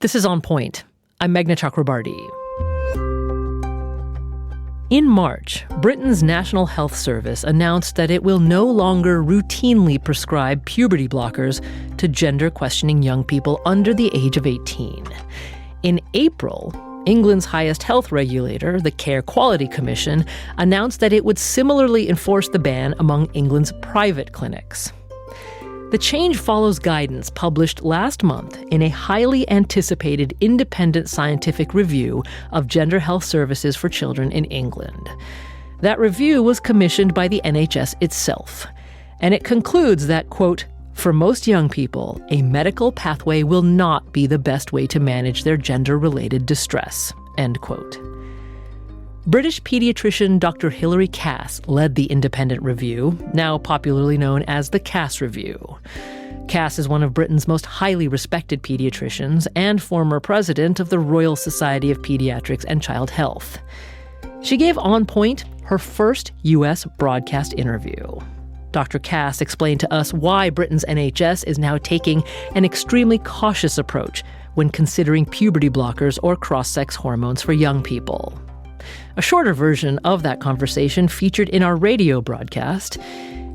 This is On Point. I'm Meghna Chakrabarti. In March, Britain's National Health Service announced that it will no longer routinely prescribe puberty blockers to gender-questioning young people under the age of 18. In April, England's highest health regulator, the Care Quality Commission, announced that it would similarly enforce the ban among England's private clinics. The change follows guidance published last month in a highly anticipated independent scientific review of gender health services for children in England. That review was commissioned by the NHS itself, and it concludes that, quote, "For most young people, a medical pathway will not be the best way to manage their gender-related distress," end quote. British pediatrician Dr. Hilary Cass led the independent review, now popularly known as the Cass Review. Cass is one of Britain's most highly respected pediatricians and former president of the Royal Society of Pediatrics and Child Health. She gave On Point her first U.S. broadcast interview. Dr. Cass explained to us why Britain's NHS is now taking an extremely cautious approach when considering puberty blockers or cross-sex hormones for young people. A shorter version of that conversation featured in our radio broadcast,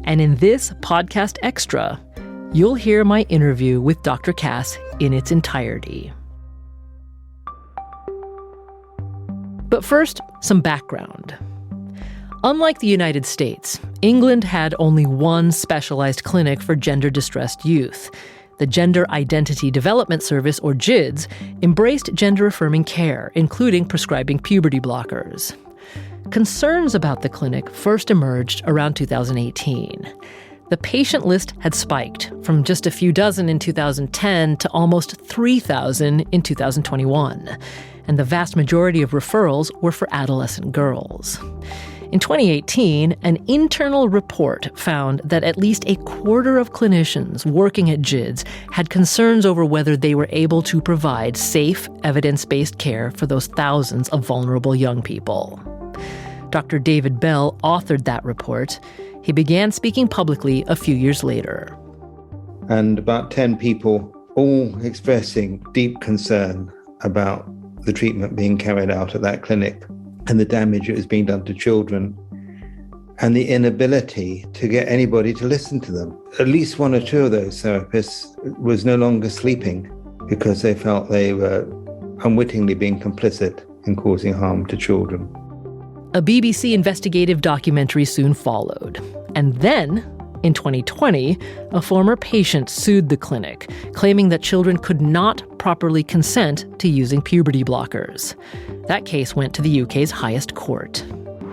and in this podcast extra, you'll hear my interview with Dr. Cass in its entirety. But first, some background. Unlike the United States, England had only one specialized clinic for gender-distressed youth. The Gender Identity Development Service, or GIDS, embraced gender-affirming care, including prescribing puberty blockers. Concerns about the clinic first emerged around 2018. The patient list had spiked from just a few dozen in 2010 to almost 3,000 in 2021, and the vast majority of referrals were for adolescent girls. In 2018, an internal report found that at least a quarter of clinicians working at GIDS had concerns over whether they were able to provide safe, evidence-based care for those thousands of vulnerable young people. Dr. David Bell authored that report. He began speaking publicly a few years later. And about 10 people, all expressing deep concern about the treatment being carried out at that clinic and the damage that was being done to children, and the inability to get anybody to listen to them. At least one or two of those therapists was no longer sleeping because they felt they were unwittingly being complicit in causing harm to children. A BBC investigative documentary soon followed. And then, in 2020, a former patient sued the clinic, claiming that children could not properly consent to using puberty blockers. That case went to the UK's highest court.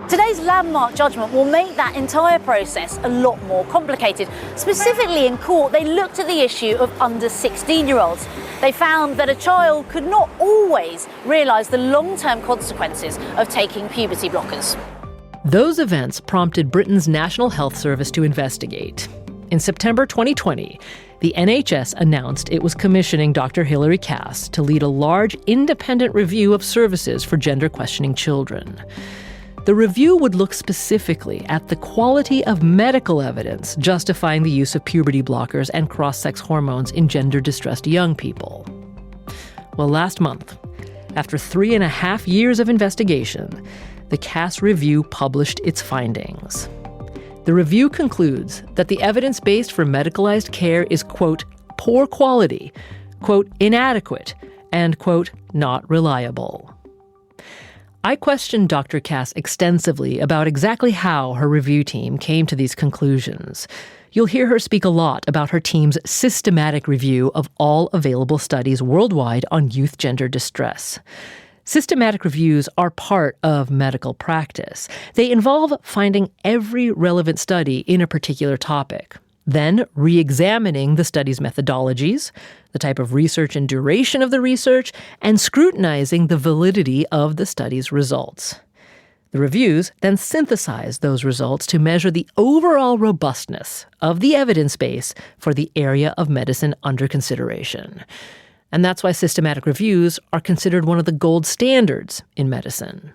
Today's landmark judgment will make that entire process a lot more complicated. Specifically in court, they looked at the issue of under 16-year-olds. They found that a child could not always realise the long-term consequences of taking puberty blockers. Those events prompted Britain's National Health Service to investigate. In September 2020, the NHS announced it was commissioning Dr. Hilary Cass to lead a large independent review of services for gender-questioning children. The review would look specifically at the quality of medical evidence justifying the use of puberty blockers and cross-sex hormones in gender-distressed young people. Well, last month, after 3.5 years of investigation, the Cass Review published its findings. The review concludes that the evidence base for medicalized care is, quote, poor quality, quote, inadequate, and, quote, not reliable. I questioned Dr. Cass extensively about exactly how her review team came to these conclusions. You'll hear her speak a lot about her team's systematic review of all available studies worldwide on youth gender distress. Systematic reviews are part of medical practice. They involve finding every relevant study in a particular topic, then re-examining the study's methodologies, the type of research and duration of the research, and scrutinizing the validity of the study's results. The reviews then synthesize those results to measure the overall robustness of the evidence base for the area of medicine under consideration. And that's why systematic reviews are considered one of the gold standards in medicine.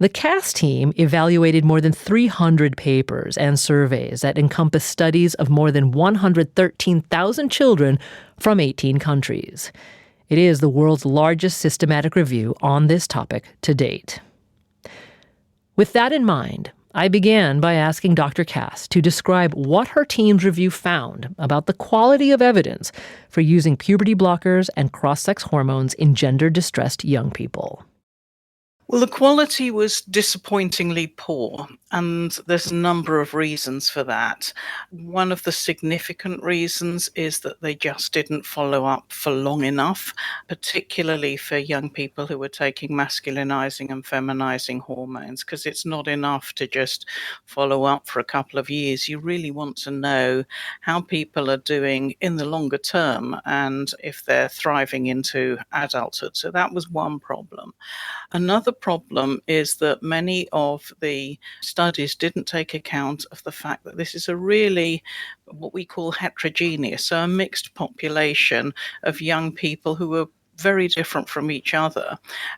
The Cass team evaluated more than 300 papers and surveys that encompass studies of more than 113,000 children from 18 countries. It is the world's largest systematic review on this topic to date. With that in mind, I began by asking Dr. Cass to describe what her team's review found about the quality of evidence for using puberty blockers and cross-sex hormones in gender-distressed young people. Well, the quality was disappointingly poor, and there's a number of reasons for that. One of the significant reasons is that they just didn't follow up for long enough, particularly for young people who were taking masculinizing and feminizing hormones, because it's not enough to just follow up for a couple of years. You really want to know how people are doing in the longer term and if they're thriving into adulthood. So that was one problem. Another problem is that many of the studies didn't take account of the fact that this is a really what we call heterogeneous, so a mixed population of young people who are very different from each other.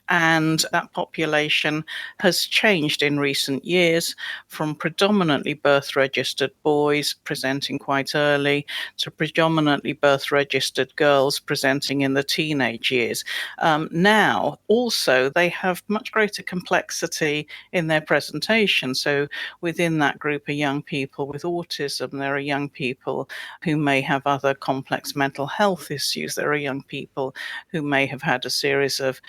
And that population has changed in recent years from predominantly birth registered boys presenting quite early to predominantly birth registered girls presenting in the teenage years. Now, also, they have much greater complexity in their presentation. So within that group are young people with autism, there are young people who may have other complex mental health issues, there are young people who may have had a series of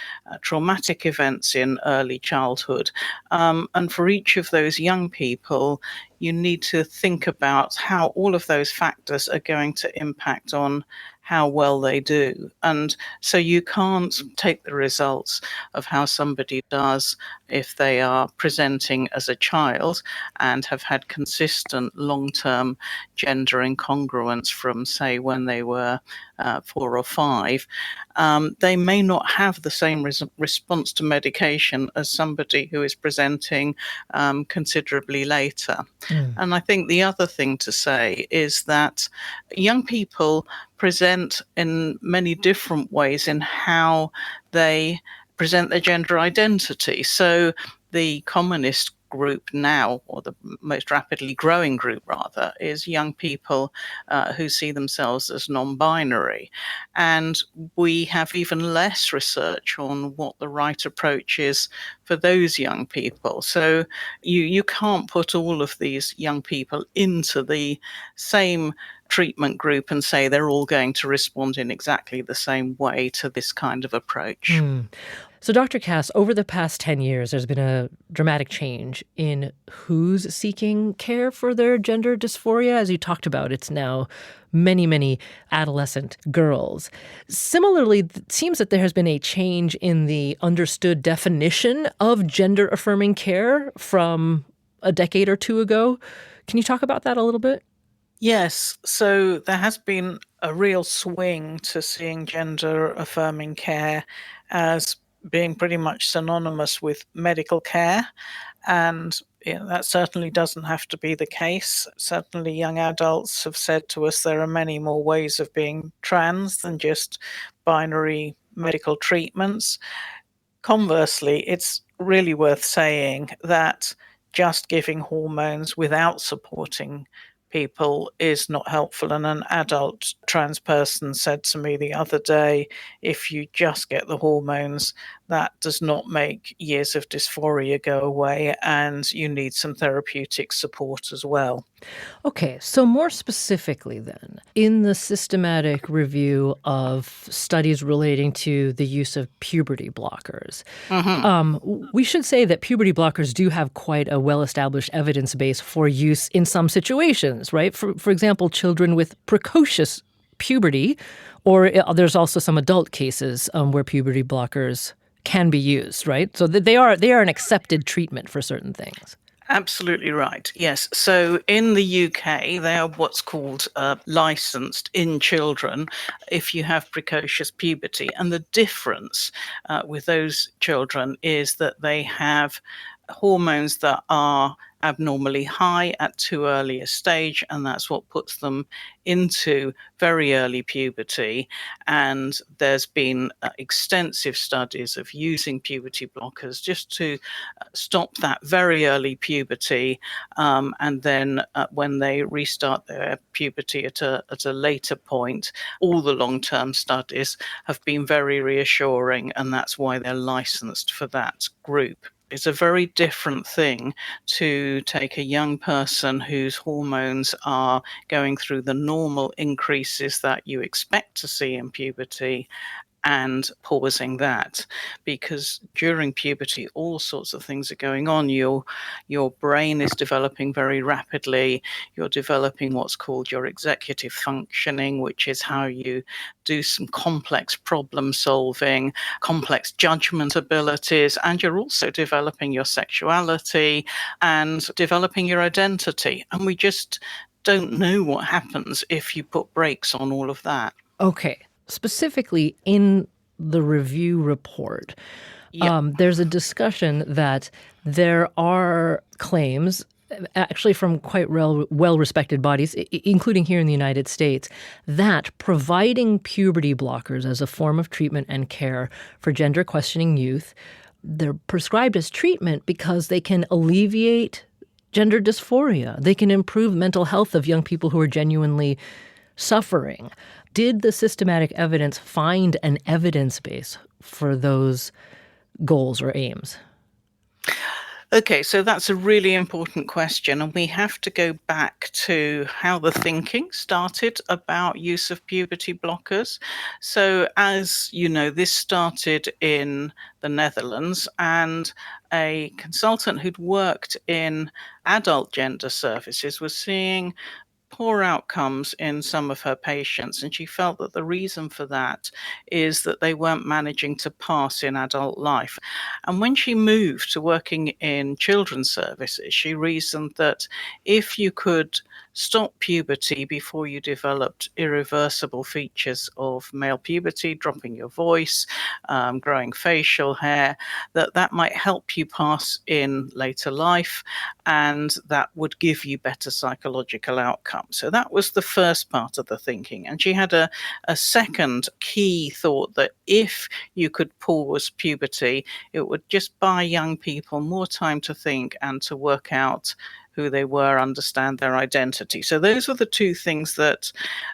traumatic events in early childhood. And for each of those young people, you need to think about how all of those factors are going to impact on how well they do. And so you can't take the results of how somebody does if they are presenting as a child and have had consistent long-term gender incongruence from, say, when they were 4 or 5. They may not have the same response to medication as somebody who is presenting considerably later. And I think the other thing to say is that young people present in many different ways in how they present their gender identity. So the commonest group now, or the most rapidly growing group rather, is young people who see themselves as non-binary. And we have even less research on what the right approach is for those young people. So you can't put all of these young people into the same treatment group and say they're all going to respond in exactly the same way to this kind of approach. So, Dr. Cass, over the past 10 years, there's been a dramatic change in who's seeking care for their gender dysphoria. As you talked about, it's now many, many adolescent girls. Similarly, it seems that there has been a change in the understood definition of gender-affirming care from a decade or two ago. Can you talk about that a little bit? Yes, so there has been a real swing to seeing gender affirming care as being pretty much synonymous with medical care. And that certainly doesn't have to be the case. Certainly, young adults have said to us there are many more ways of being trans than just binary medical treatments. Conversely, it's really worth saying that just giving hormones without supporting people is not helpful. And an adult trans person said to me the other day, if you just get the hormones, that does not make years of dysphoria go away, and you need some therapeutic support as well. Okay, so more specifically then, in the systematic review of studies relating to the use of puberty blockers, we should say that puberty blockers do have quite a well-established evidence base for use in some situations, right? For example, children with precocious puberty, or there's also some adult cases where puberty blockers can be used, right? So they are an accepted treatment for certain things. Absolutely right. Yes. So in the UK, they are what's called licensed in children if you have precocious puberty. And the difference with those children is that they have hormones that are abnormally high at too early a stage, and that's what puts them into very early puberty. And there's been extensive studies of using puberty blockers just to stop that very early puberty, and then when they restart their puberty at a later point, all the long-term studies have been very reassuring, and that's why they're licensed for that group. It's a very different thing to take a young person whose hormones are going through the normal increases that you expect to see in puberty and pausing that, because during puberty all sorts of things are going on. Your brain is developing very rapidly. You're developing what's called your executive functioning, which is how you do some complex problem solving, complex judgment abilities, and you're also developing your sexuality and developing your identity. And we just don't know what happens if you put brakes on all of that. Okay. Specifically in the review report, there's a discussion that there are claims, actually from quite well-respected bodies, including here in the United States, that providing puberty blockers as a form of treatment and care for gender-questioning youth, they're prescribed as treatment because they can alleviate gender dysphoria. They can improve mental health of young people who are genuinely suffering. Did the systematic evidence find an evidence base for those goals or aims? Okay, so that's a really important question, and we have to go back to how the thinking started about use of puberty blockers. So, as you know, this started in the Netherlands, and a consultant who'd worked in adult gender services was seeing poor outcomes in some of her patients, and she felt that the reason for that is that they weren't managing to pass in adult life. And when she moved to working in children's services, she reasoned that if you could stop puberty before you developed irreversible features of male puberty, dropping your voice, growing facial hair, that might help you pass in later life, and that would give you better psychological outcomes. So that was the first part of the thinking. And she had a second key thought that if you could pause puberty, it would just buy young people more time to think and to work out who they were, understand their identity. So those were the two things that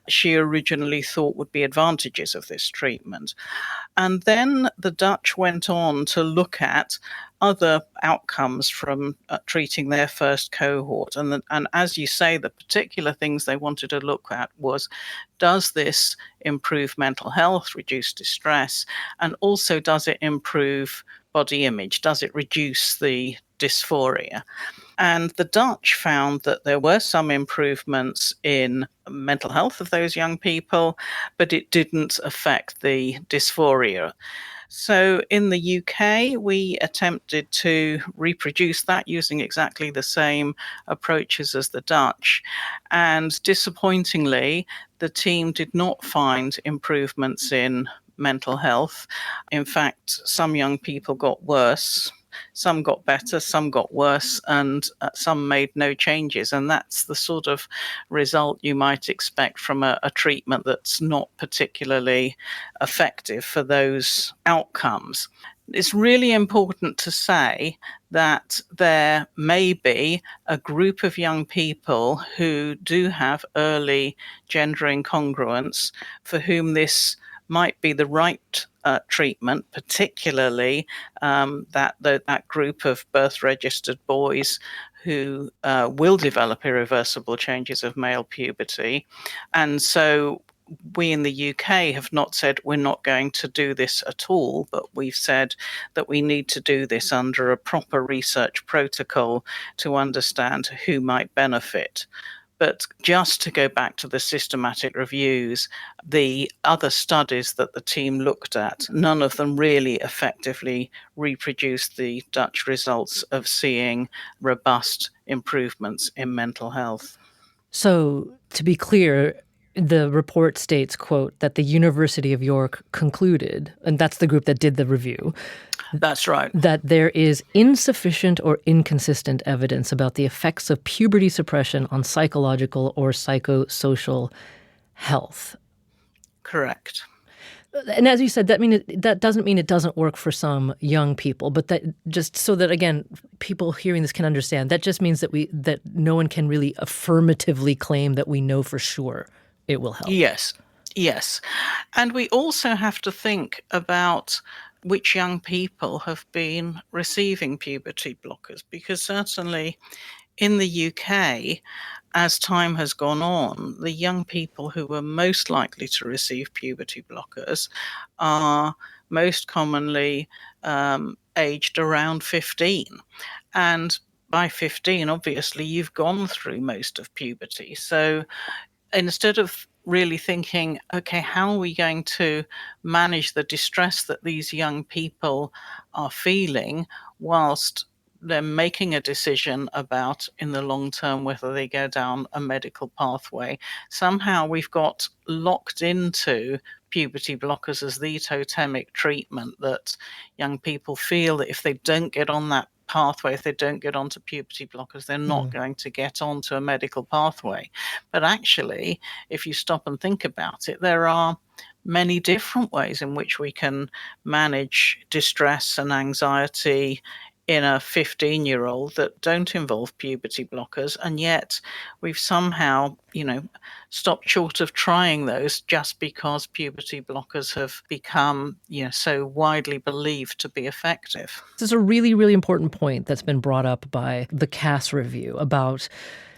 she originally thought would be advantages of this treatment. And then the Dutch went on to look at other outcomes from treating their first cohort. And as you say, the particular things they wanted to look at was, does this improve mental health, reduce distress, and also does it improve body image? Does it reduce the dysphoria? And the Dutch found that there were some improvements in mental health of those young people, but it didn't affect the dysphoria. So in the UK, we attempted to reproduce that using exactly the same approaches as the Dutch. And disappointingly, the team did not find improvements in mental health. In fact, some young people got worse. Some got better, some got worse, and some made no changes. And that's the sort of result you might expect from a treatment that's not particularly effective for those outcomes. It's really important to say that there may be a group of young people who do have early gender incongruence for whom this might be the right treatment, particularly that group of birth-registered boys who will develop irreversible changes of male puberty. And so we in the UK have not said we're not going to do this at all, but we've said that we need to do this under a proper research protocol to understand who might benefit. But just to go back to the systematic reviews, the other studies that the team looked at, none of them really effectively reproduced the Dutch results of seeing robust improvements in mental health. So, to be clear, the report states, quote, that the University of York concluded, and that's the group that did the review, That's right. That there is insufficient or inconsistent evidence about the effects of puberty suppression on psychological or psychosocial health. Correct. And as you said, that doesn't mean it doesn't work for some young people, but that just so that, again, people hearing this can understand, that just means that no one can really affirmatively claim that we know for sure it will help. Yes. And we also have to think about which young people have been receiving puberty blockers, because certainly in the UK, as time has gone on, the young people who were most likely to receive puberty blockers are most commonly aged around 15. And by 15, obviously, you've gone through most of puberty. So instead of really thinking, okay, how are we going to manage the distress that these young people are feeling whilst they're making a decision about in the long term whether they go down a medical pathway, somehow we've got locked into puberty blockers as the totemic treatment, that young people feel that if they don't get on that pathway, if they don't get onto puberty blockers, they're not going to get onto a medical pathway. But actually, if you stop and think about it, there are many different ways in which we can manage distress and anxiety in a 15-year-old that don't involve puberty blockers, and yet we've somehow, stopped short of trying those just because puberty blockers have become, so widely believed to be effective. This is a really, really important point that's been brought up by the Cass review about,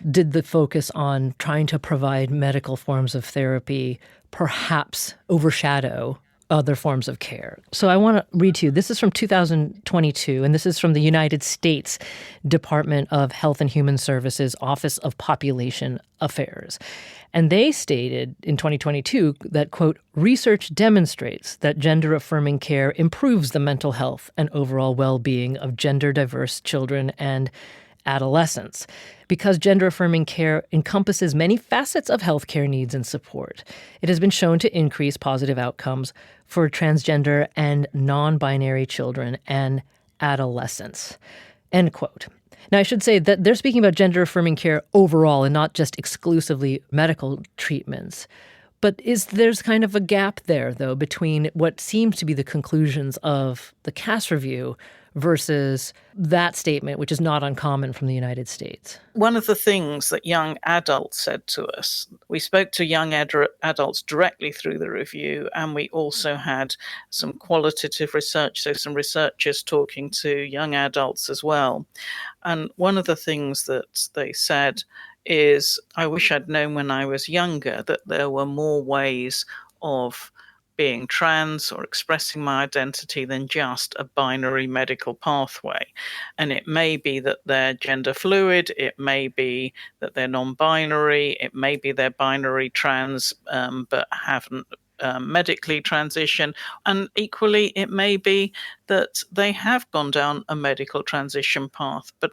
did the focus on trying to provide medical forms of therapy perhaps overshadow other forms of care? So I want to read to you. This is from 2022, and this is from the United States Department of Health and Human Services Office of Population Affairs. And they stated in 2022 that, quote, research demonstrates that gender-affirming care improves the mental health and overall well-being of gender-diverse children and adolescents, because gender-affirming care encompasses many facets of healthcare needs and support. It has been shown to increase positive outcomes for transgender and non-binary children and adolescents, end quote. Now, I should say that they're speaking about gender-affirming care overall and not just exclusively medical treatments. But there's kind of a gap there, though, between what seems to be the conclusions of the Cass review versus that statement, which is not uncommon from the United States. One of the things that young adults said to us, we spoke to young adults directly through the review, and we also had some qualitative research, so some researchers talking to young adults as well. And one of the things that they said is, I wish I'd known when I was younger that there were more ways of being trans or expressing my identity than just a binary medical pathway. And it may be that they're gender fluid, it may be that they're non-binary, it may be they're binary trans but haven't medically transitioned, and equally it may be that they have gone down a medical transition path. But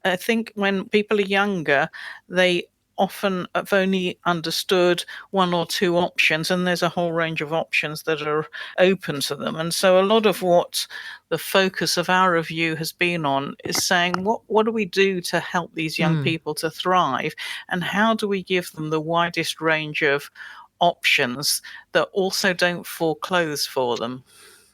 I think when people are younger, they often have only understood one or two options, and there's a whole range of options that are open to them. And so a lot of what the focus of our review has been on is saying, what do we do to help these young people to thrive, and how do we give them the widest range of options that also don't foreclose for them?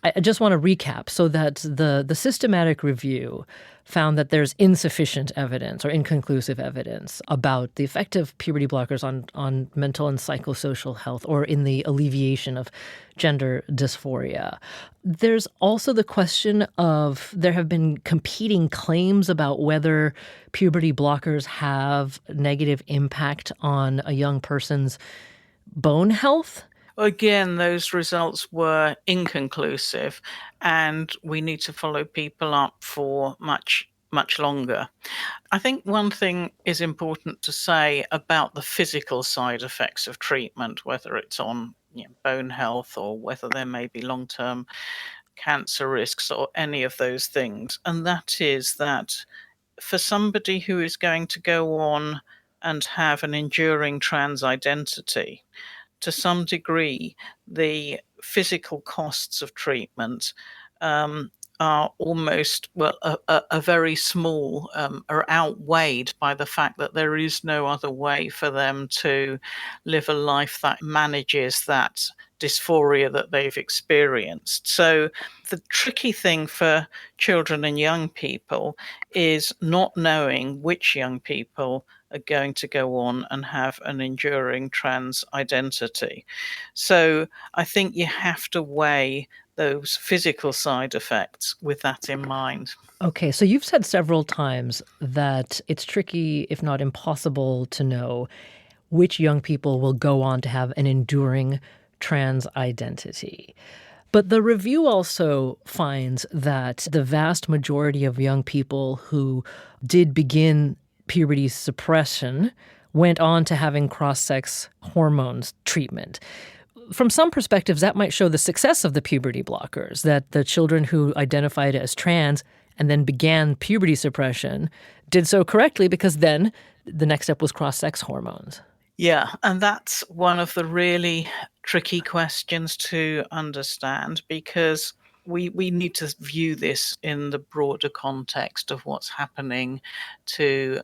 I just want to recap so that the systematic review found that there's insufficient evidence or inconclusive evidence about the effect of puberty blockers on mental and psychosocial health or in the alleviation of gender dysphoria. There's also the question of, there have been competing claims about whether puberty blockers have negative impact on a young person's bone health. Again, those results were inconclusive, and we need to follow people up for much, much longer. I think one thing is important to say about the physical side effects of treatment, whether it's on bone health or whether there may be long-term cancer risks or any of those things. And that is that for somebody who is going to go on and have an enduring trans identity, to some degree, the physical costs of treatment are almost, a very small, are outweighed by the fact that there is no other way for them to live a life that manages that dysphoria that they've experienced. So the tricky thing for children and young people is not knowing which young people are going to go on and have an enduring trans identity. So I think you have to weigh those physical side effects with that in mind. Okay, so you've said several times that it's tricky, if not impossible, to know which young people will go on to have an enduring trans identity. But the review also finds that the vast majority of young people who did begin puberty suppression went on to having cross-sex hormones treatment. From some perspectives, that might show the success of the puberty blockers, that the children who identified as trans and then began puberty suppression did so correctly because then the next step was cross-sex hormones. Yeah, and that's one of the really tricky questions to understand, because we need to view this in the broader context of what's happening to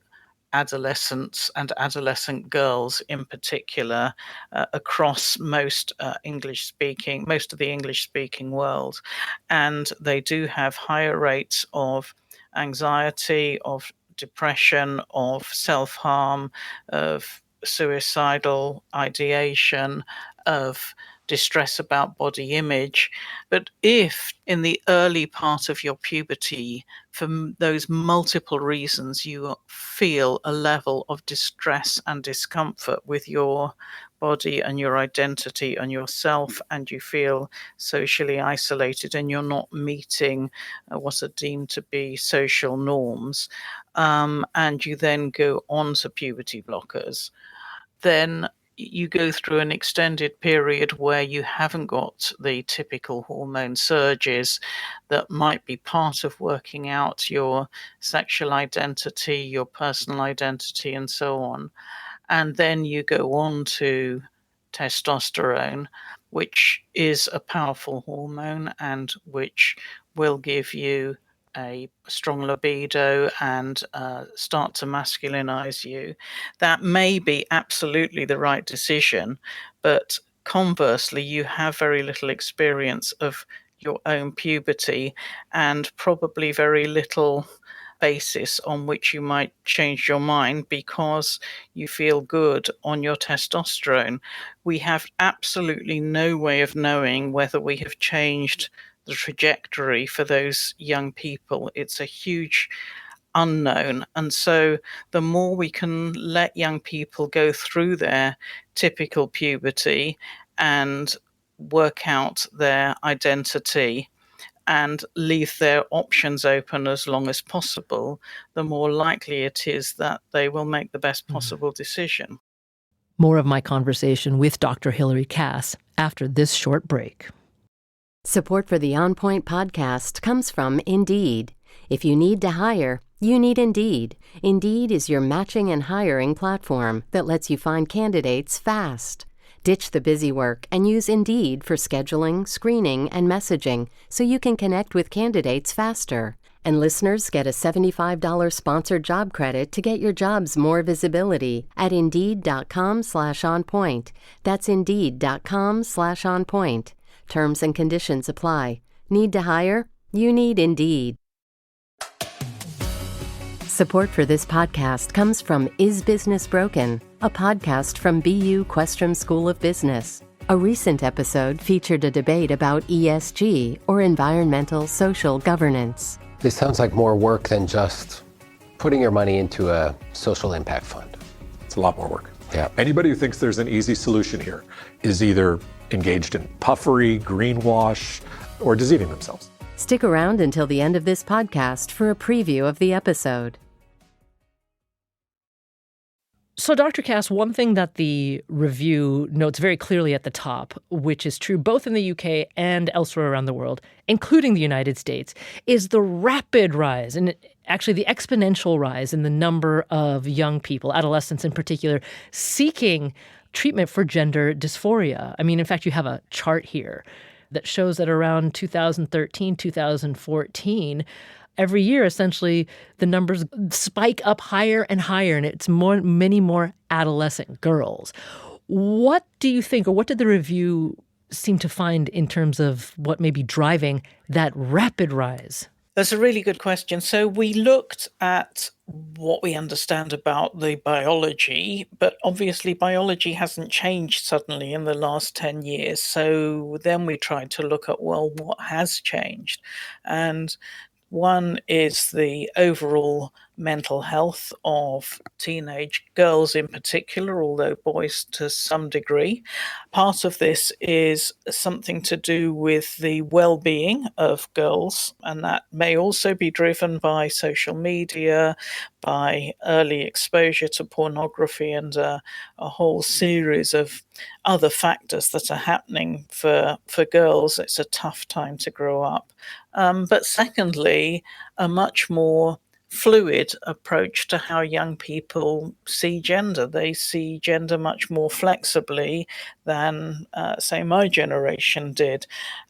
adolescents and adolescent girls in particular across most of the English speaking world. And they do have higher rates of anxiety, of depression, of self-harm, of suicidal ideation, of distress about body image. But if in the early part of your puberty, for those multiple reasons, you feel a level of distress and discomfort with your body and your identity and yourself, and you feel socially isolated and you're not meeting what are deemed to be social norms, and you then go on to puberty blockers, then you go through an extended period where you haven't got the typical hormone surges that might be part of working out your sexual identity, your personal identity, and so on. And then you go on to testosterone, which is a powerful hormone and which will give you a strong libido and start to masculinize you. That may be absolutely the right decision, but conversely, you have very little experience of your own puberty and probably very little basis on which you might change your mind because you feel good on your testosterone. We have absolutely no way of knowing whether we have changed the trajectory for those young people. It's a huge unknown. And so the more we can let young people go through their typical puberty and work out their identity and leave their options open as long as possible, the more likely it is that they will make the best possible decision. More of my conversation with Dr. Hilary Cass after this short break. Support for the On Point podcast comes from Indeed. If you need to hire, you need Indeed. Indeed is your matching and hiring platform that lets you find candidates fast. Ditch the busy work and use Indeed for scheduling, screening, and messaging so you can connect with candidates faster. And listeners get a $75 sponsored job credit to get your jobs more visibility at Indeed.com/onpoint. That's Indeed.com/onpoint. Terms and conditions apply. Need to hire? You need Indeed. Support for this podcast comes from Is Business Broken? A podcast from BU Questrom School of Business. A recent episode featured a debate about ESG, or environmental social governance. This sounds like more work than just putting your money into a social impact fund. It's a lot more work. Yeah. Anybody who thinks there's an easy solution here is either engaged in puffery, greenwash, or deceiving themselves. Stick around until the end of this podcast for a preview of the episode. So, Dr. Cass, one thing that the review notes very clearly at the top, which is true both in the UK and elsewhere around the world, including the United States, is the rapid rise, and actually the exponential rise in the number of young people, adolescents in particular, seeking treatment for gender dysphoria. I mean, in fact, you have a chart here that shows that around 2013, 2014, every year, essentially, the numbers spike up higher and higher, and it's many more adolescent girls. What do you think, or what did the review seem to find in terms of what may be driving that rapid rise? That's a really good question. So we looked at what we understand about the biology, but obviously biology hasn't changed suddenly in the last 10 years. So then we tried to look at, well, what has changed? And one is the overall mental health of teenage girls in particular, although boys to some degree. Part of this is something to do with the well-being of girls, and that may also be driven by social media, by early exposure to pornography, and a whole series of other factors that are happening for girls. It's a tough time to grow up. But secondly, a much more fluid approach to how young people see gender. They see gender much more flexibly than, say, my generation did.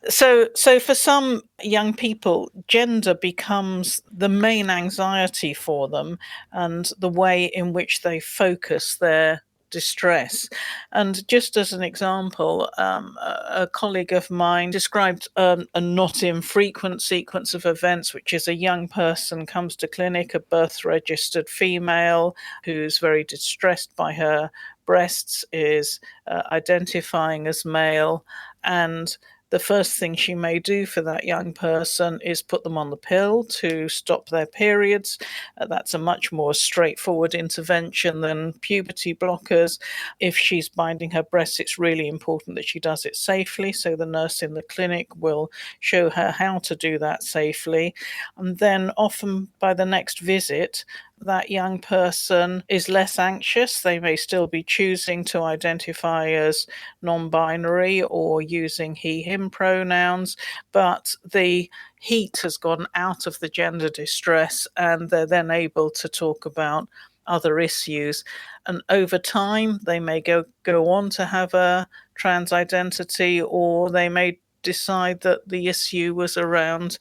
So for some young people, gender becomes the main anxiety for them and the way in which they focus their distress. And just as an example, a colleague of mine described a not infrequent sequence of events, which is a young person comes to clinic, a birth registered female who's very distressed by her breasts, is identifying as male, and the first thing she may do for that young person is put them on the pill to stop their periods. That's a much more straightforward intervention than puberty blockers. If she's binding her breasts, it's really important that she does it safely. So the nurse in the clinic will show her how to do that safely. And then often by the next visit, that young person is less anxious. They may still be choosing to identify as non-binary or using he, him pronouns, but the heat has gone out of the gender distress and they're then able to talk about other issues. And over time, they may go on to have a trans identity, or they may decide that the issue was around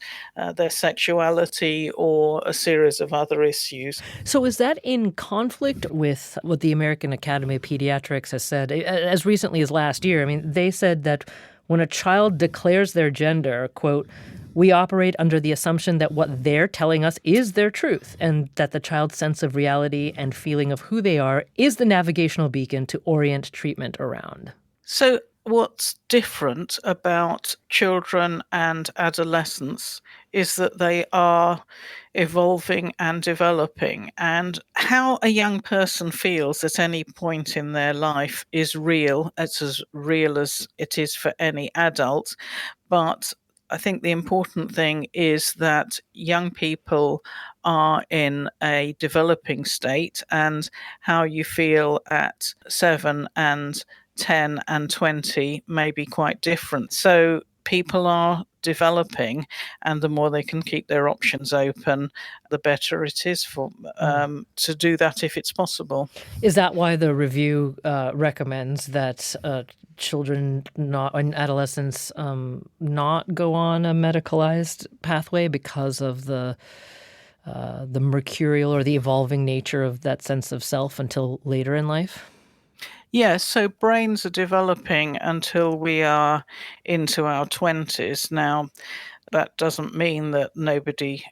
their sexuality or a series of other issues. So is that in conflict with what the American Academy of Pediatrics has said as recently as last year? I mean, they said that when a child declares their gender, quote, we operate under the assumption that what they're telling us is their truth, and that the child's sense of reality and feeling of who they are is the navigational beacon to orient treatment around. So what's different about children and adolescents is that they are evolving and developing, and how a young person feels at any point in their life is real. It's as real as it is for any adult. But I think the important thing is that young people are in a developing state, and how you feel at 7 and 10 and 20 may be quite different. So people are developing, and the more they can keep their options open, the better it is for to do that if it's possible. Is that why the review recommends that children and adolescents not go on a medicalized pathway because of the mercurial or the evolving nature of that sense of self until later in life? Yes, so brains are developing until we are into our 20s. Now, that doesn't mean that nobody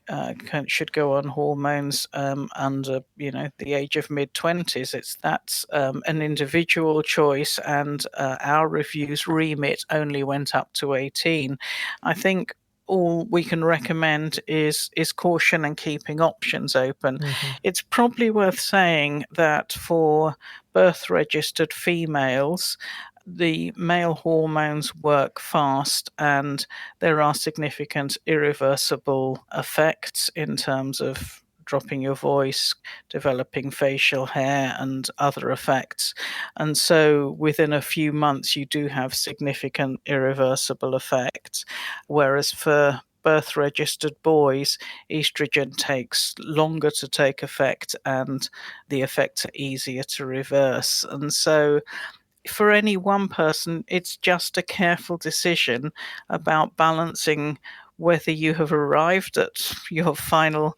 should go on hormones under, the age of mid-20s. That's an individual choice, and our review's remit only went up to 18. I think all we can recommend is caution and keeping options open. Mm-hmm. It's probably worth saying that for birth registered females, the male hormones work fast, and there are significant irreversible effects in terms of dropping your voice, developing facial hair, and other effects. And so within a few months, you do have significant irreversible effects. Whereas for birth registered boys, estrogen takes longer to take effect and the effects are easier to reverse. And so for any one person, it's just a careful decision about balancing whether you have arrived at your final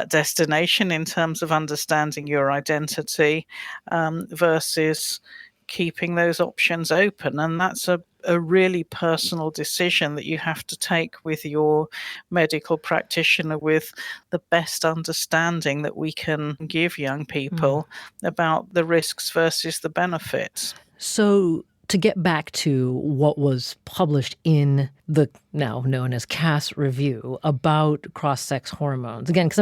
destination in terms of understanding your identity versus keeping those options open. And that's a really personal decision that you have to take with your medical practitioner with the best understanding that we can give young people about the risks versus the benefits. So to get back to what was published in the now known as Cass review about cross-sex hormones, again, because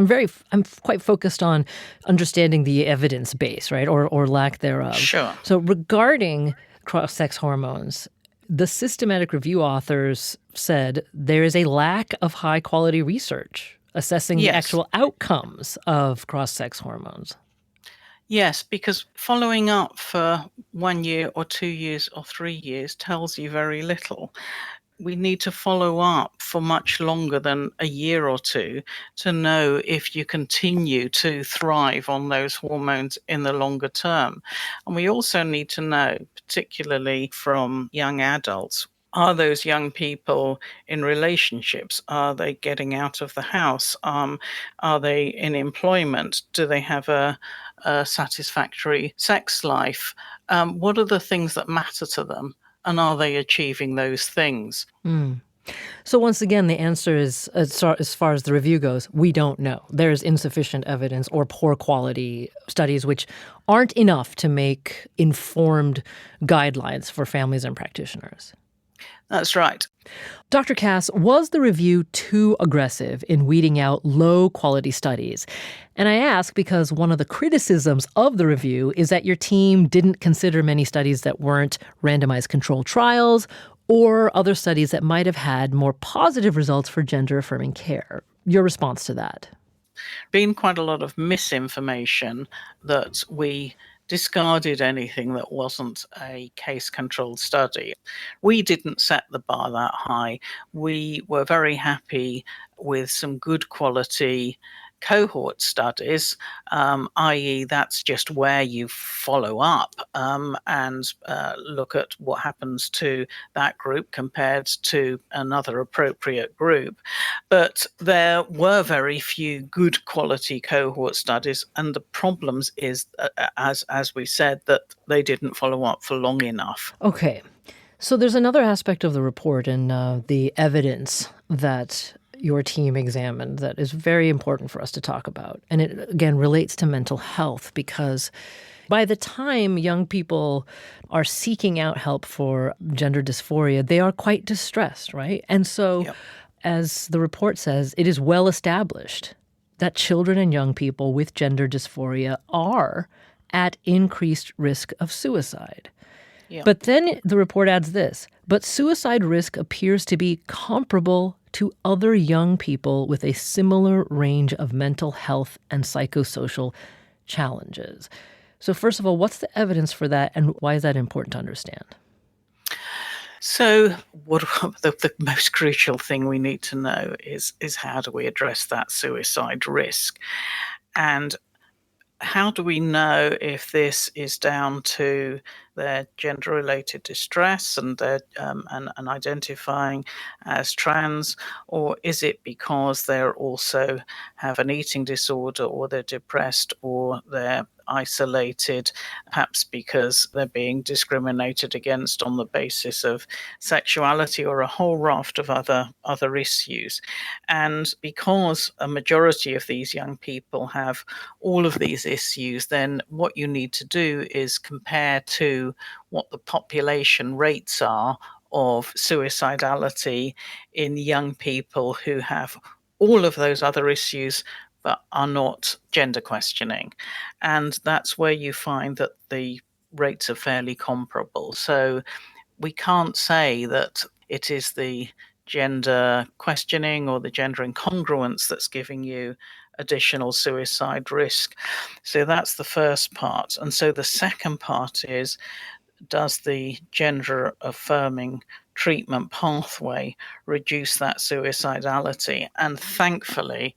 I'm quite focused on understanding the evidence base, right, or lack thereof. Sure. So regarding cross-sex hormones, the systematic review authors said there is a lack of high-quality research assessing the actual outcomes of cross-sex hormones. Yes, because following up for 1 year or 2 years or 3 years tells you very little. We need to follow up for much longer than a year or two to know if you continue to thrive on those hormones in the longer term. And we also need to know, particularly from young adults, are those young people in relationships? Are they getting out of the house? Are they in employment? Do they have a satisfactory sex life? What are the things that matter to them? And are they achieving those things? So once again, the answer is, as far as the review goes, we don't know. There's insufficient evidence or poor quality studies which aren't enough to make informed guidelines for families and practitioners. That's right. Dr. Cass, was the review too aggressive in weeding out low-quality studies? And I ask because one of the criticisms of the review is that your team didn't consider many studies that weren't randomized controlled trials or other studies that might have had more positive results for gender-affirming care. Your response to that? Been quite a lot of misinformation that we discarded anything that wasn't a case-controlled study. We didn't set the bar that high. We were very happy with some good quality cohort studies, i.e. that's just where you follow up and look at what happens to that group compared to another appropriate group. But there were very few good quality cohort studies, and the problems is, as we said, that they didn't follow up for long enough. Okay. So there's another aspect of the report and the evidence that your team examined that is very important for us to talk about. And it, again, relates to mental health because by the time young people are seeking out help for gender dysphoria, they are quite distressed, right? And so, as the report says, it is well established that children and young people with gender dysphoria are at increased risk of suicide. But then the report adds this, but suicide risk appears to be comparable to other young people with a similar range of mental health and psychosocial challenges. So first of all, what's the evidence for that and why is that important to understand? So the most crucial thing we need to know is how do we address that suicide risk? And how do we know if this is down to their gender-related distress and their and identifying as trans, or is it because they also have an eating disorder, or they're depressed, or they're isolated, perhaps because they're being discriminated against on the basis of sexuality, or a whole raft of other issues. And because a majority of these young people have all of these issues, then what you need to do is compare to what the population rates are of suicidality in young people who have all of those other issues but are not gender questioning. And that's where you find that the rates are fairly comparable. So we can't say that it is the gender questioning or the gender incongruence that's giving you additional suicide risk. So that's the first part. And so the second part is, does the gender affirming treatment pathway reduce that suicidality? And thankfully,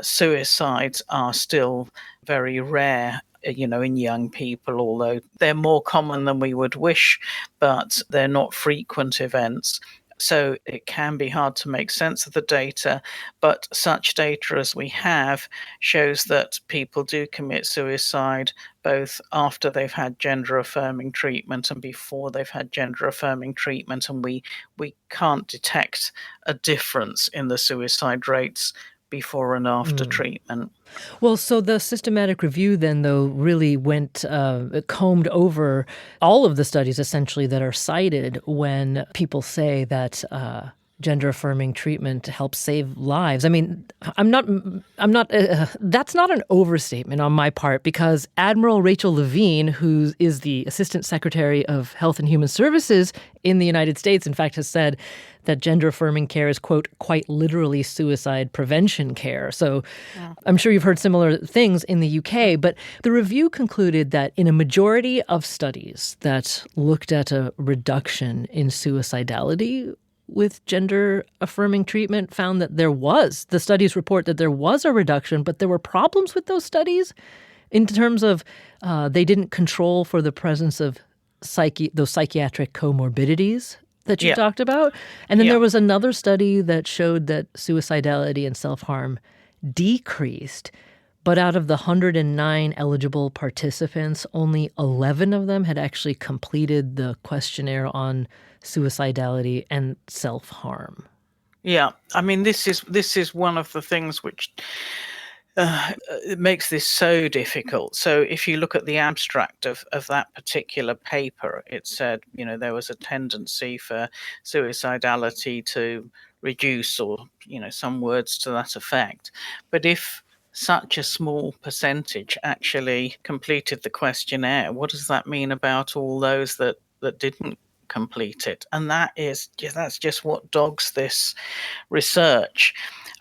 suicides are still very rare in young people, although they're more common than we would wish, but they're not frequent events. So it can be hard to make sense of the data, but such data as we have shows that people do commit suicide both after they've had gender affirming treatment and before they've had gender affirming treatment. And we can't detect a difference in the suicide rates before and after treatment. Well, so the systematic review then, though, really combed over all of the studies essentially that are cited when people say that gender-affirming treatment helps save lives. I mean, that's not an overstatement on my part, because Admiral Rachel Levine, who is the Assistant Secretary of Health and Human Services in the United States, in fact, has said that gender-affirming care is, quote, quite literally suicide prevention care. So I'm sure you've heard similar things in the UK, but the review concluded that in a majority of studies that looked at a reduction in suicidality with gender-affirming treatment, found that the studies report that there was a reduction, but there were problems with those studies in terms of they didn't control for the presence of those psychiatric comorbidities that you talked about. And then there was another study that showed that suicidality and self-harm decreased, but out of the 109 eligible participants, only 11 of them had actually completed the questionnaire on suicidality and self-harm. Yeah, I mean, this is one of the things which it makes this so difficult. So if you look at the abstract of that particular paper, it said, there was a tendency for suicidality to reduce, or, some words to that effect. But if such a small percentage actually completed the questionnaire, what does that mean about all those that didn't complete it? And that's just what dogs this research.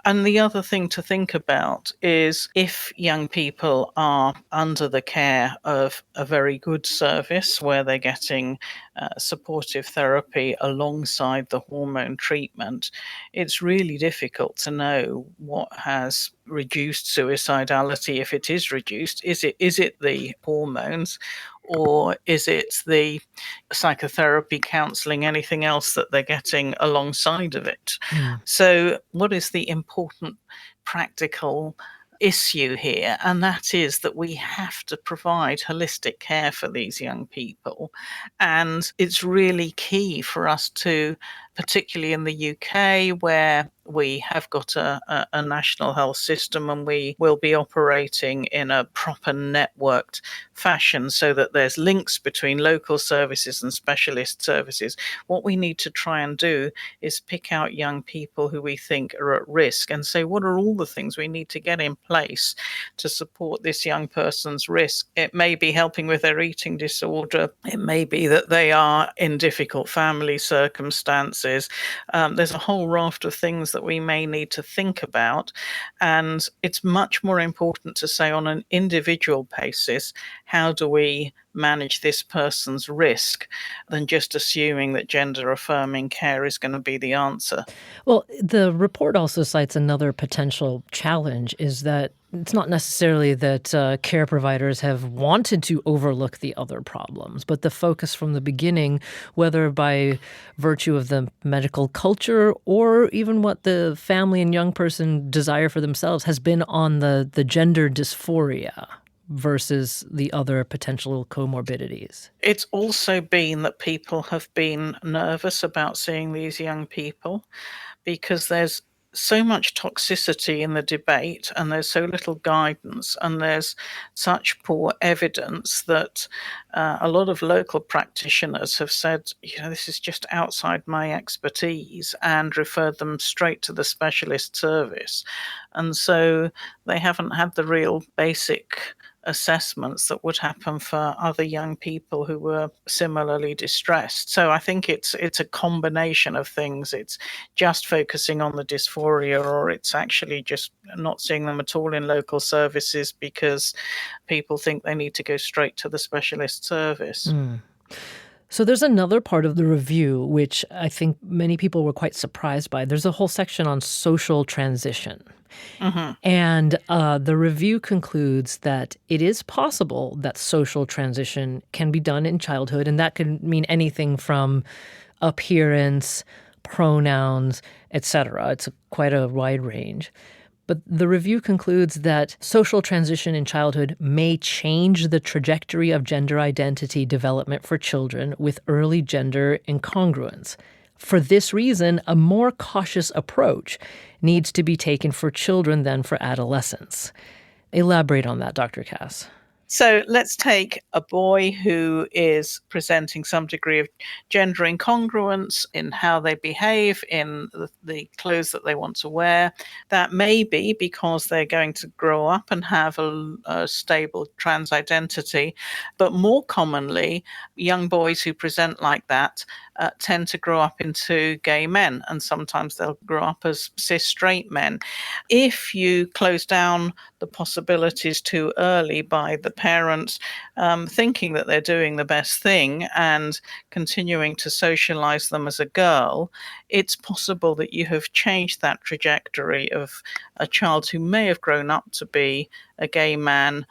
And the other thing to think about is if young people are under the care of a very good service where they're getting supportive therapy alongside the hormone treatment, it's really difficult to know what has reduced suicidality. If it is reduced, is it the hormones, or is it the psychotherapy, counselling, anything else that they're getting alongside of it? So what is the important practical issue here? And that is that we have to provide holistic care for these young people. And it's really key for us to, particularly in the UK, where we have got a national health system and we will be operating in a proper networked fashion so that there's links between local services and specialist services. What we need to try and do is pick out young people who we think are at risk and say, what are all the things we need to get in place to support this young person's risk? It may be helping with their eating disorder. It may be that they are in difficult family circumstances. There's a whole raft of things that we may need to think about. And it's much more important to say on an individual basis, how do we manage this person's risk, than just assuming that gender affirming care is going to be the answer. Well, the report also cites another potential challenge is that it's not necessarily that care providers have wanted to overlook the other problems, but the focus from the beginning, whether by virtue of the medical culture or even what the family and young person desire for themselves, has been on the gender dysphoria versus the other potential comorbidities. It's also been that people have been nervous about seeing these young people because there's so much toxicity in the debate and there's so little guidance and there's such poor evidence that a lot of local practitioners have said, this is just outside my expertise, and referred them straight to the specialist service. And so they haven't had the real basic assessments that would happen for other young people who were similarly distressed. So I think it's a combination of things. It's just focusing on the dysphoria, or it's actually just not seeing them at all in local services because people think they need to go straight to the specialist service. So there's another part of the review which I think many people were quite surprised by. There's a whole section on social transition. And the review concludes that it is possible that social transition can be done in childhood, and that can mean anything from appearance, pronouns, etc. It's quite a wide range. But the review concludes that social transition in childhood may change the trajectory of gender identity development for children with early gender incongruence. For this reason, a more cautious approach needs to be taken for children than for adolescents. Elaborate on that, Dr. Cass. So let's take a boy who is presenting some degree of gender incongruence in how they behave, in the clothes that they want to wear. That may be because they're going to grow up and have a stable trans identity. But more commonly, young boys who present like that tend to grow up into gay men, and sometimes they'll grow up as cis straight men. If you close down the possibilities too early by the parents thinking that they're doing the best thing and continuing to socialize them as a girl, it's possible that you have changed that trajectory of a child who may have grown up to be a gay man.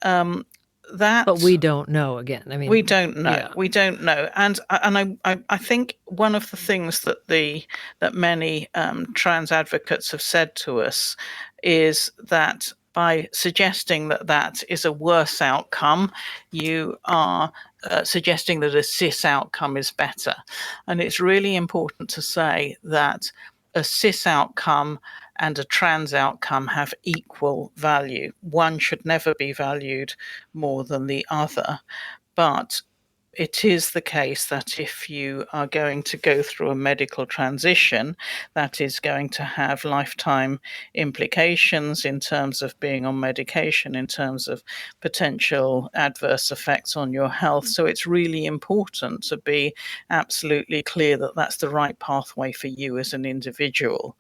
But we don't know again. I mean, we don't know. Yeah. We don't know. And I think one of the things that many trans advocates have said to us is that by suggesting that that is a worse outcome, you are suggesting that a cis outcome is better. And it's really important to say that a cis outcome and a trans outcome have equal value. One should never be valued more than the other. But it is the case that if you are going to go through a medical transition, that is going to have lifetime implications in terms of being on medication, in terms of potential adverse effects on your health. So it's really important to be absolutely clear that that's the right pathway for you as an individual.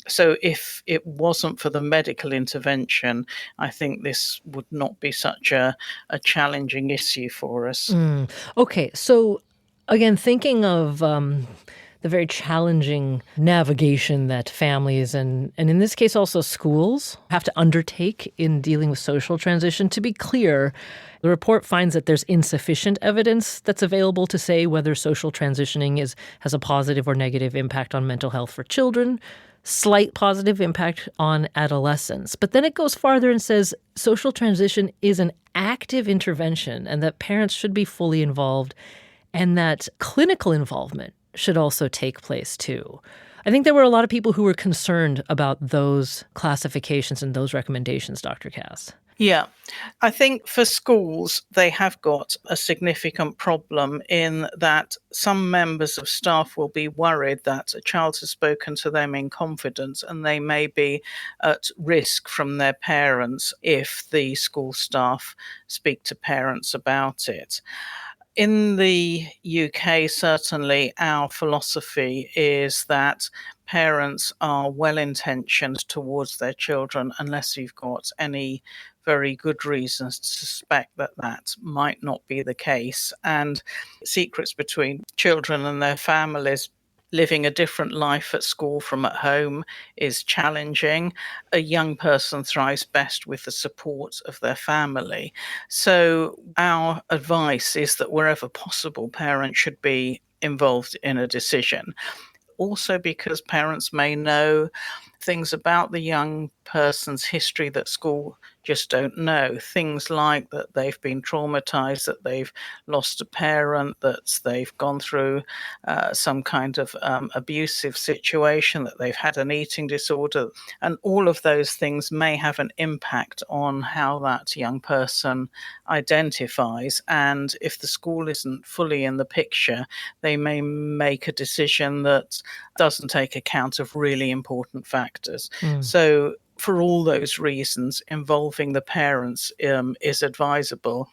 So if it wasn't for the medical intervention, I think this would not be such a challenging issue for us. Okay, so again, thinking of the very challenging navigation that families and in this case also schools have to undertake in dealing with social transition, to be clear, the report finds that there's insufficient evidence that's available to say whether social transitioning has a positive or negative impact on mental health for children, slight positive impact on adolescents. But then it goes farther and says social transition is an active intervention and that parents should be fully involved and that clinical involvement should also take place too. I think there were a lot of people who were concerned about those classifications and those recommendations, Dr. Cass. Yeah, I think for schools, they have got a significant problem in that some members of staff will be worried that a child has spoken to them in confidence and they may be at risk from their parents if the school staff speak to parents about it. In the UK, certainly our philosophy is that parents are well-intentioned towards their children unless you've got any very good reasons to suspect that that might not be the case. And secrets between children and their families living a different life at school from at home is challenging. A young person thrives best with the support of their family. So our advice is that wherever possible, parents should be involved in a decision. Also because parents may know things about the young person's history that school just don't know. Things like that they've been traumatized, that they've lost a parent, that they've gone through some kind of abusive situation, that they've had an eating disorder. And all of those things may have an impact on how that young person identifies. And if the school isn't fully in the picture, they may make a decision that doesn't take account of really important factors. So for all those reasons, involving the parents is advisable.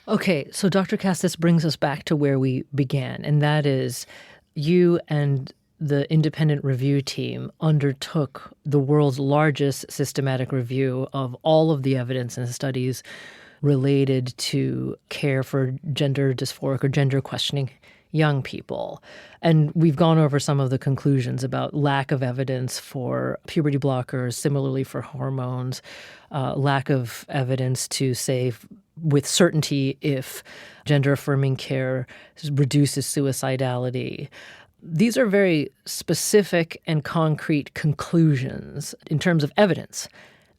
Okay, so Dr. Cass, this brings us back to where we began, and that is you and the independent review team undertook the world's largest systematic review of all of the evidence and studies related to care for gender dysphoric or gender questioning young people. And we've gone over some of the conclusions about lack of evidence for puberty blockers, similarly for hormones, lack of evidence to say with certainty if gender-affirming care reduces suicidality. These are very specific and concrete conclusions in terms of evidence.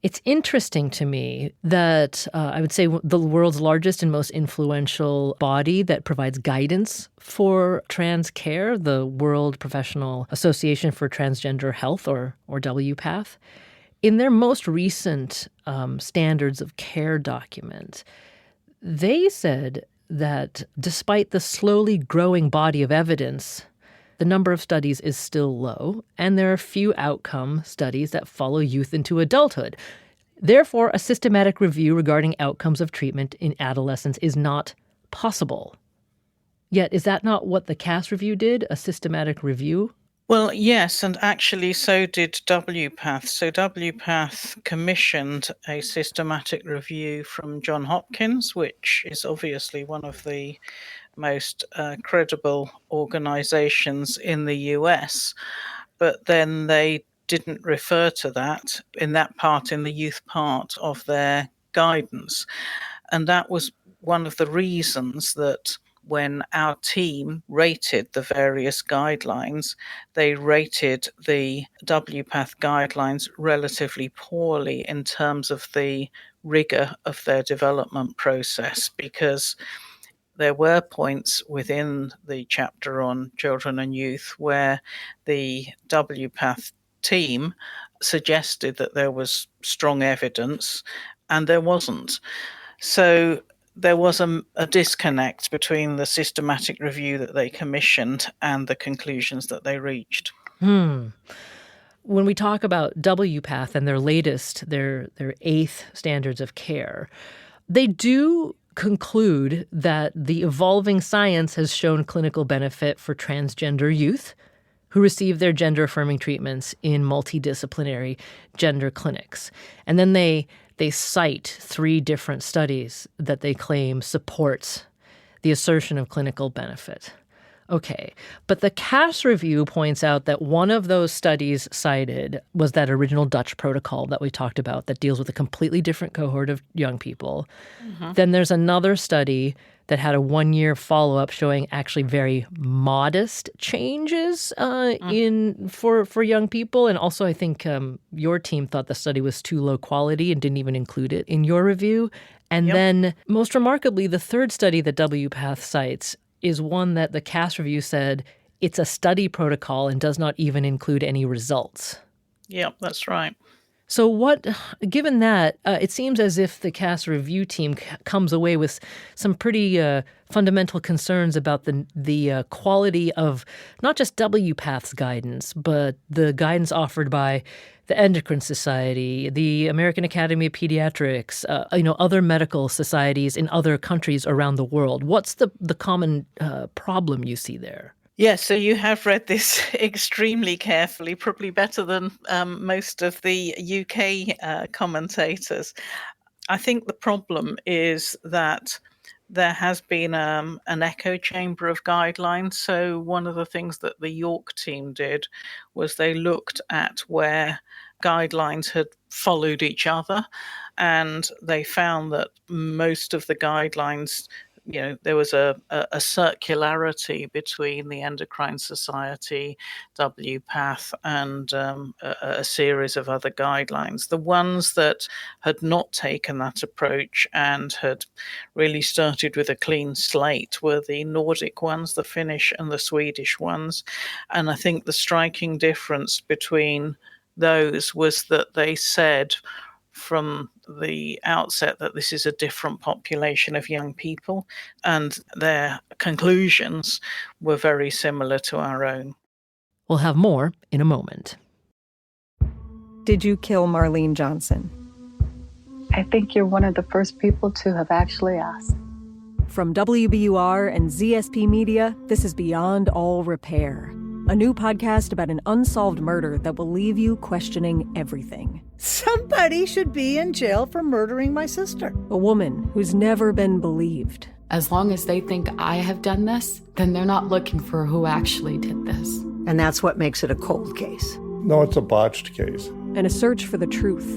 It's interesting to me that I would say the world's largest and most influential body that provides guidance for trans care, the World Professional Association for Transgender Health, or WPATH, in their most recent standards of care document, they said that despite the slowly growing body of evidence, the number of studies is still low, and there are few outcome studies that follow youth into adulthood. Therefore, a systematic review regarding outcomes of treatment in adolescence is not possible. Yet, is that not what the Cass review did, a systematic review? Well, yes, and actually so did WPATH. So WPATH commissioned a systematic review from Johns Hopkins, which is obviously one of the most credible organizations in the US. But then they didn't refer to that in the youth part of their guidance. And that was one of the reasons that when our team rated the various guidelines, they rated the WPATH guidelines relatively poorly in terms of the rigor of their development process, because there were points within the chapter on children and youth where the WPATH team suggested that there was strong evidence and there wasn't. So there was a disconnect between the systematic review that they commissioned and the conclusions that they reached. When we talk about WPATH and their latest, their 8th standards of care, they do conclude that the evolving science has shown clinical benefit for transgender youth who receive their gender-affirming treatments in multidisciplinary gender clinics. And then they cite 3 different studies that they claim supports the assertion of clinical benefit. Okay, but the Cass review points out that one of those studies cited was that original Dutch protocol that we talked about that deals with a completely different cohort of young people. Mm-hmm. Then there's another study that had a 1-year follow-up showing actually very modest changes for young people. And also I think your team thought the study was too low quality and didn't even include it in your review. And then most remarkably, the 3rd study that WPATH cites is one that the Cass review said it's a study protocol and does not even include any results. Yep, that's right. So given that, it seems as if the Cass review team comes away with some pretty fundamental concerns about the quality of not just WPATH's guidance, but the guidance offered by the Endocrine Society, the American Academy of Pediatrics, other medical societies in other countries around the world. What's the common problem you see there? Yes, so you have read this extremely carefully, probably better than most of the UK commentators. I think the problem is that there has been an echo chamber of guidelines. So one of the things that the York team did was they looked at where guidelines had followed each other, and they found that most of the guidelines, there was a circularity between the Endocrine Society, WPATH, and a series of other guidelines. The ones that had not taken that approach and had really started with a clean slate were the Nordic ones, the Finnish and the Swedish ones. And I think the striking difference between those was that they said from the outset that this is a different population of young people, and their conclusions were very similar to our own. We'll have more in a moment. Did you kill Marlene Johnson? I think you're one of the first people to have actually asked. From WBUR and ZSP Media, this is Beyond All Repair, a new podcast about an unsolved murder that will leave you questioning everything. Somebody should be in jail for murdering my sister. A woman who's never been believed. As long as they think I have done this, then they're not looking for who actually did this. And that's what makes it a cold case. No, it's a botched case. And a search for the truth,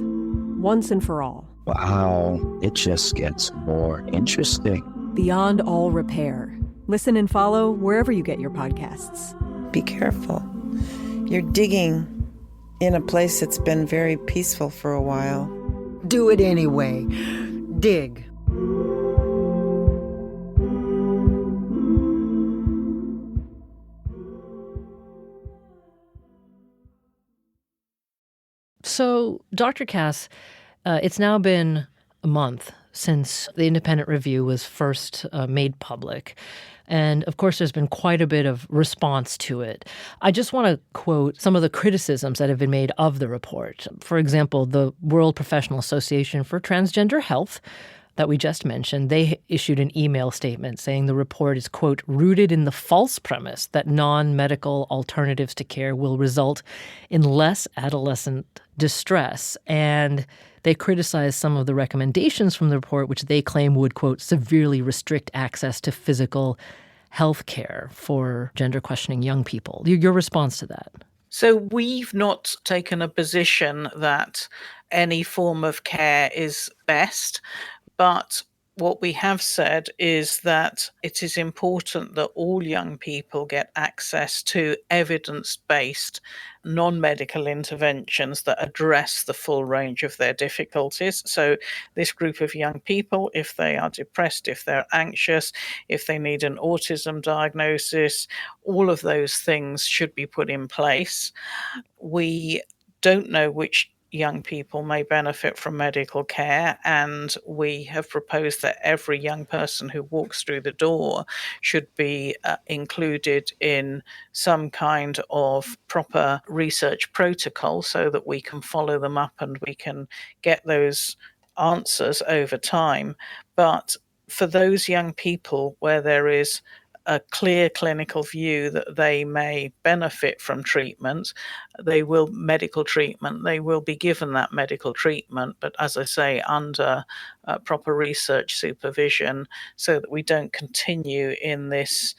once and for all. Wow, it just gets more interesting. Beyond All Repair. Listen and follow wherever you get your podcasts. Be careful. You're digging in a place that's been very peaceful for a while. Do it anyway. Dig. So, Dr. Cass, it's now been a month since the independent review was first made public. And of course, there's been quite a bit of response to it. I just want to quote some of the criticisms that have been made of the report. For example, the World Professional Association for Transgender Health that we just mentioned, they issued an email statement saying the report is, quote, rooted in the false premise that non-medical alternatives to care will result in less adolescent distress. And they criticized some of the recommendations from the report, which they claim would, quote, severely restrict access to physical health care for gender-questioning young people. Your response to that? So we've not taken a position that any form of care is best, but what we have said is that it is important that all young people get access to evidence-based, non-medical interventions that address the full range of their difficulties. So this group of young people, if they are depressed, if they're anxious, if they need an autism diagnosis, all of those things should be put in place. We don't know which young people may benefit from medical care, and we have proposed that every young person who walks through the door should be included in some kind of proper research protocol so that we can follow them up and we can get those answers over time. But for those young people where there is a clear clinical view that they may benefit from treatment, medical treatment, they will be given that medical treatment, but as I say, under proper research supervision so that we don't continue in this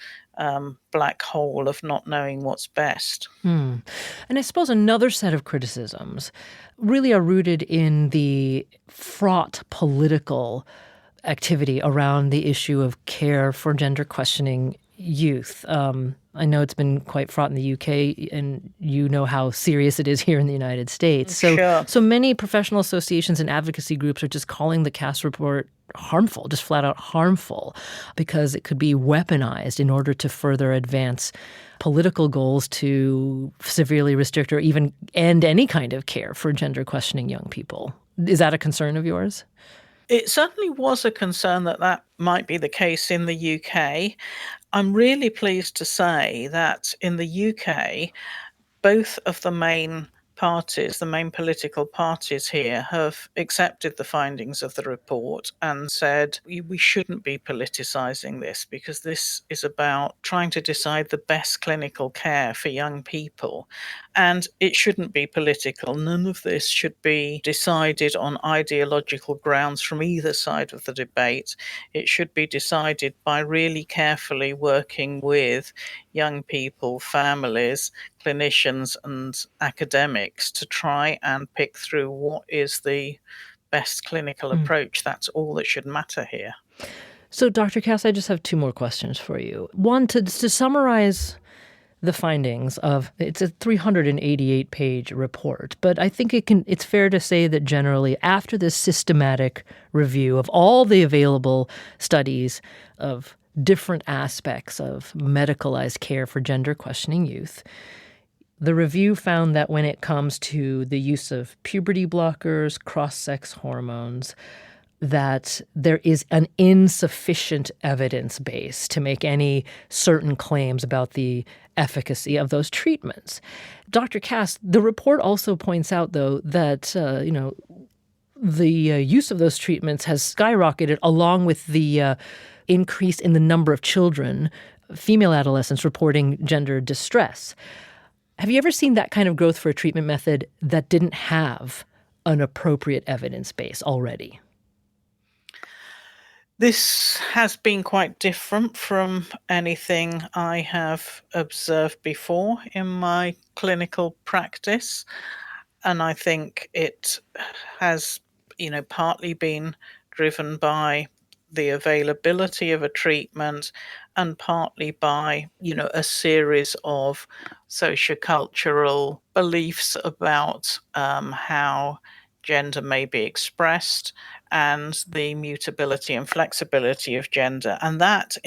black hole of not knowing what's best. And I suppose another set of criticisms really are rooted in the fraught political activity around the issue of care for gender-questioning youth. I know it's been quite fraught in the UK, and you know how serious it is here in the United States. So many professional associations and advocacy groups are just calling the Cass report harmful, just flat out harmful, because it could be weaponized in order to further advance political goals to severely restrict or even end any kind of care for gender-questioning young people. Is that a concern of yours? It certainly was a concern that might be the case in the UK. I'm really pleased to say that in the UK, both of the main parties, the main political parties here, have accepted the findings of the report and said we shouldn't be politicising this because this is about trying to decide the best clinical care for young people. And it shouldn't be political. None of this should be decided on ideological grounds from either side of the debate. It should be decided by really carefully working with young people, families, clinicians and academics to try and pick through what is the best clinical approach. That's all that should matter here. So, Dr. Cass, I just have two more questions for you. One, to summarize the findings of, it's a 388-page report, but I think it's fair to say that generally after this systematic review of all the available studies of different aspects of medicalized care for gender-questioning youth, the review found that when it comes to the use of puberty blockers, cross-sex hormones, that there is an insufficient evidence base to make any certain claims about the efficacy of those treatments. Dr. Cass, the report also points out, though, that, the use of those treatments has skyrocketed along with the increase in the number of children female adolescents reporting gender distress. Have you ever seen that kind of growth for a treatment method that didn't have an appropriate evidence base already? This has been quite different from anything I have observed before in my clinical practice. And I think it has, partly been driven by the availability of a treatment and partly by, a series of sociocultural beliefs about how gender may be expressed and the mutability and flexibility of gender. And that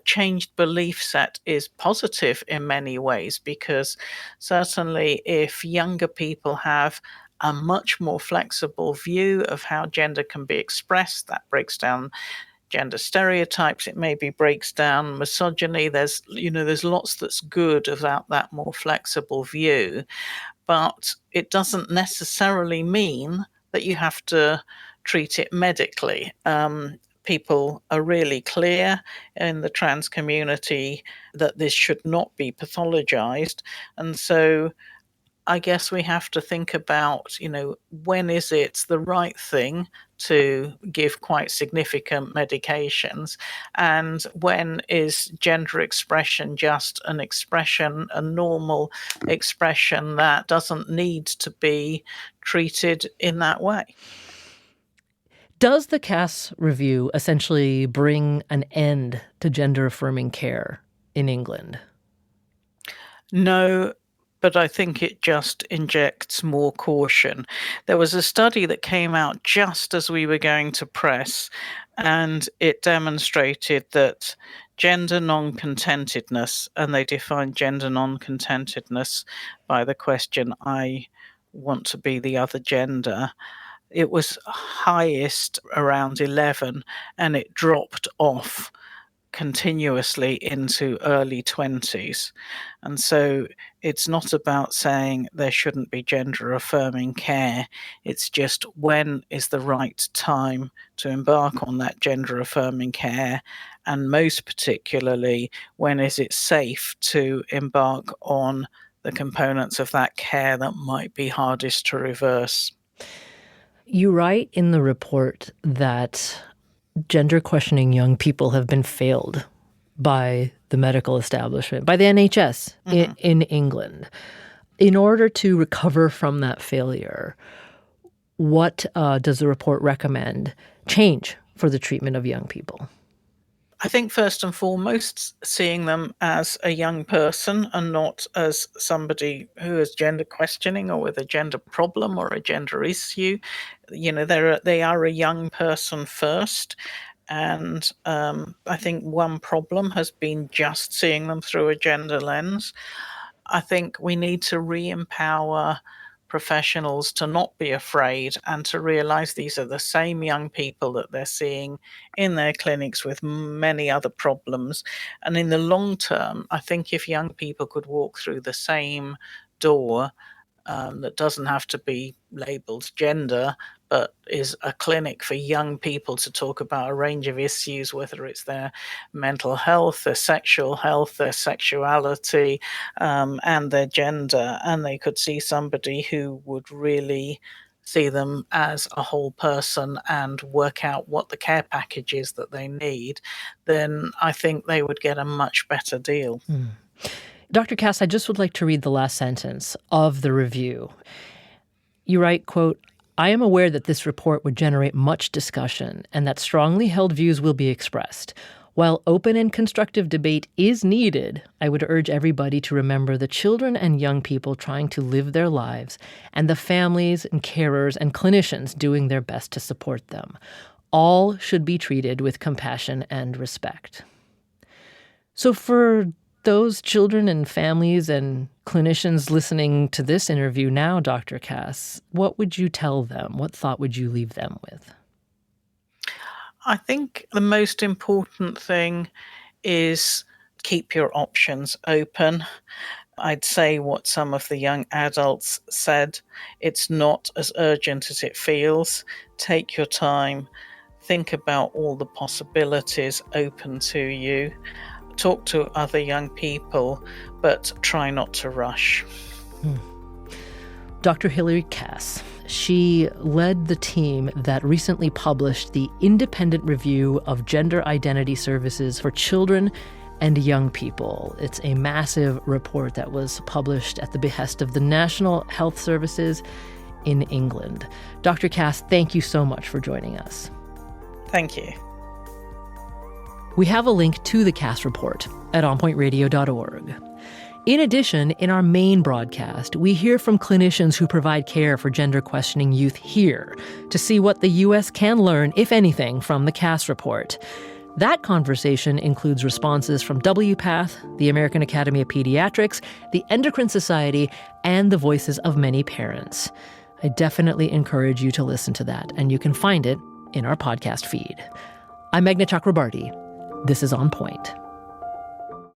changed belief set is positive in many ways, because certainly if younger people have a much more flexible view of how gender can be expressed, that breaks down gender stereotypes, it maybe breaks down misogyny. There's lots that's good about that more flexible view, but it doesn't necessarily mean that you have to treat it medically. People are really clear in the trans community that this should not be pathologized. And so I guess we have to think about, when is it the right thing to give quite significant medications, and when is gender expression just an expression, a normal expression that doesn't need to be treated in that way. Does the Cass review essentially bring an end to gender-affirming care in England? No, but I think it just injects more caution. There was a study that came out just as we were going to press, and it demonstrated that gender non-contentedness, and they defined gender non-contentedness by the question, I want to be the other gender. It was highest around 11, and it dropped off continuously into early 20s. And so it's not about saying there shouldn't be gender affirming care. It's just, when is the right time to embark on that gender affirming care? And most particularly, when is it safe to embark on the components of that care that might be hardest to reverse? You write in the report that gender questioning young people have been failed by the medical establishment, by the NHS in England. In order to recover from that failure, what does the report recommend change for the treatment of young people? I think first and foremost, seeing them as a young person and not as somebody who is gender questioning or with a gender problem or a gender issue. They are a young person first. And I think one problem has been just seeing them through a gender lens. I think we need to re-empower professionals to not be afraid and to realize these are the same young people that they're seeing in their clinics with many other problems. And in the long term, I think if young people could walk through the same door, that doesn't have to be labeled gender, but is a clinic for young people to talk about a range of issues, whether it's their mental health, their sexual health, their sexuality, and their gender. And they could see somebody who would really see them as a whole person and work out what the care package is that they need, then I think they would get a much better deal. Dr. Cass, I just would like to read the last sentence of the review. You write, quote, I am aware that this report would generate much discussion and that strongly held views will be expressed. While open and constructive debate is needed, I would urge everybody to remember the children and young people trying to live their lives and the families and carers and clinicians doing their best to support them. All should be treated with compassion and respect. So for those children and families and clinicians listening to this interview now, Dr. Cass, what would you tell them? What thought would you leave them with? I think the most important thing is keep your options open. I'd say what some of the young adults said, it's not as urgent as it feels. Take your time. think about all the possibilities open to you. Talk to other young people, but try not to rush. Dr. Hilary Cass, she led the team that recently published the Independent Review of Gender Identity Services for Children and Young People. It's a massive report that was published at the behest of the National Health Services in England. Dr. Cass, thank you so much for joining us. Thank you. We have a link to the Cass report at onpointradio.org. In addition, in our main broadcast, we hear from clinicians who provide care for gender-questioning youth here to see what the U.S. can learn, if anything, from the Cass report. That conversation includes responses from WPATH, the American Academy of Pediatrics, the Endocrine Society, and the voices of many parents. I definitely encourage you to listen to that, and you can find it in our podcast feed. I'm Meghna Chakrabarti. This is On Point.